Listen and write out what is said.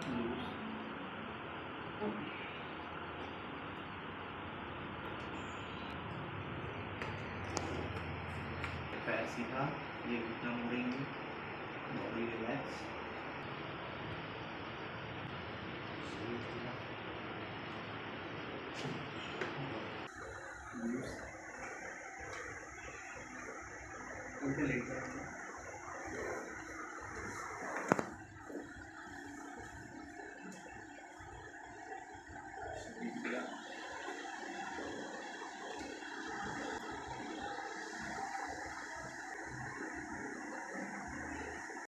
loose. पैर सीधा, ये घुटना मोड़ेंगे, बॉडी रिलैक्स, उल्टे लेट जाएंगे।